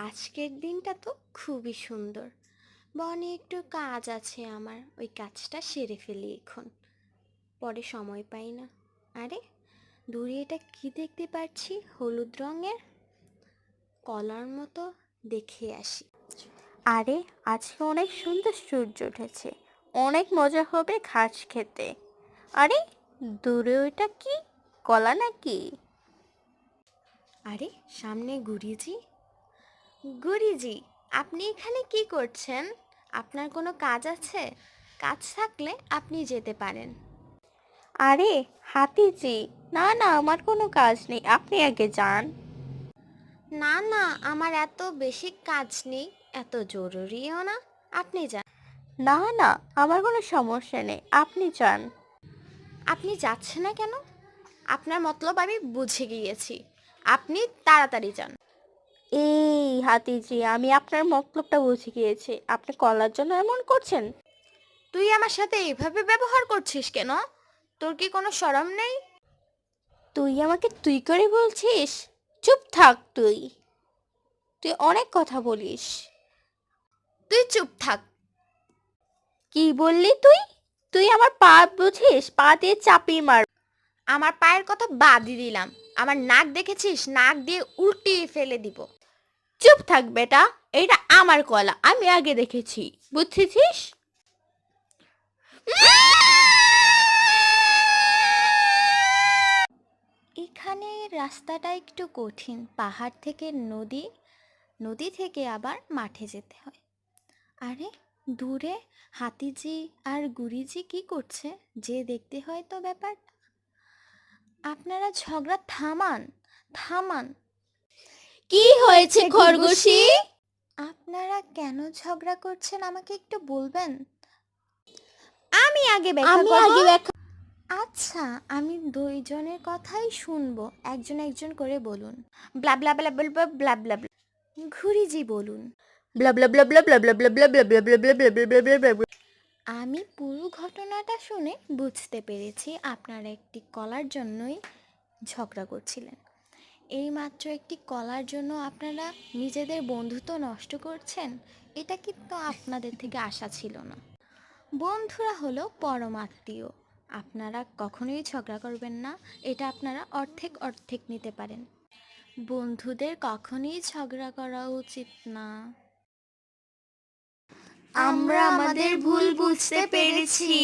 আজকের দিনটা তো খুবই সুন্দর। বনে একটু কাজ আছে আমার, ওই কাজটা সেরে ফেলি এখন, পরে সময় পাই না। আরে দূরে এটা কি দেখতে পাচ্ছি, হলুদ রঙের কলার মতো, দেখে আসি। আরে আজকে অনেক সুন্দর সূর্য উঠেছে, অনেক মজা হবে ঘাস খেতে। আরে দূরে ওইটা কি, কলা নাকি? আরে সামনে গুরিজি। গুরিজি, আপনি এখানে কি করছেন? আপনার কোনো কাজ আছে? কাজ থাকলে আপনি যেতে পারেন। আরে হাতিজি, না না, আমার কোনো কাজ নেই, আপনি আগে যান। না না, আমার এত বেশি কাজ নেই, এত জরুরিও না, আপনি যান। না না, আমার কোনো সমস্যা নেই, আপনি যান। আপনি যাচ্ছেন না কেন? আপনার মতলব আমি বুঝে গিয়েছি, আপনি তাড়াতাড়ি যান। এই হাতিজি, আমি আপনার মতলবটা বুঝে গিয়েছি, আপনি কলার জন্য এমন করছেন? তুই আমার সাথে এইভাবে ব্যবহার করছিস কেন? তোর কি কোনো শরম নেই? তুই আমাকে তুই করে বলছিস? চুপ থাক তুই, তুই অনেক কথা বলিস। তুই চুপ থাক। কি বললি তুই? তুই আমার পা বুঝিস? পা দিয়ে চাপিয়ে মার। আমার পায়ের কথা বাদই দিলাম, আমার নাক দেখেছিস? নাক দিয়ে উল্টিয়ে ফেলে দিব। চুপ থাক বেটা, এটা আমার কলা, আমি আগে দেখেছি, বুঝছিস? এখানে রাস্তাটা একটু কঠিন, পাহাড় থেকে নদী, নদী থেকে আবার মাঠে যেতে হয়। আরে দূরে হাতিজি আর গুরিজি কি করছে, যে দেখতে হয় তো ব্যাপারটা। আপনারা ঝগড়া থামান, থামান। কি হয়েছে খরগোশী? আপনারা কেন ঝগড়া করছেন আমাকে একটু বলবেন? আমি আগে ব্যাখ্যা আমি করব। আগে ব্যাখ্যা। আচ্ছা, আমি দুইজনের কথাই শুনবো, একজন একজন করে বলুন। ব্লা ব্লা ব্লা ব্লা ব্লা ব্লা ব্লা ব্লা। ঘুরিজি বলুন। ব্লা ব্লা ব্লা ব্লা ব্লা ব্লা ব্লা ব্লা ব্লা ব্লা ব্লা ব্লা ব্লা ব্লা ব্লা ব্লা ব্লা। আমি পুরো ঘটনাটা শুনে বুঝতে পেরেছি আপনারা একটি কলার জন্যই ঝগড়া করছিলেন। এইমাত্র একটি কলার জন্য আপনারা নিজেদের বন্ধুত্ব নষ্ট করছেন, এটা কিন্তু আপনাদের থেকে আশা ছিল না। বন্ধুরা হলো পরমাত্মীয়, আপনারা কখনোই ঝগড়া করবেন না, এটা আপনারা অর্ধেক অর্ধেক নিতে পারেন। বন্ধুদের কখনোই ঝগড়া করা উচিত না। আমরা আমাদের ভুল বুঝতে পেরেছি।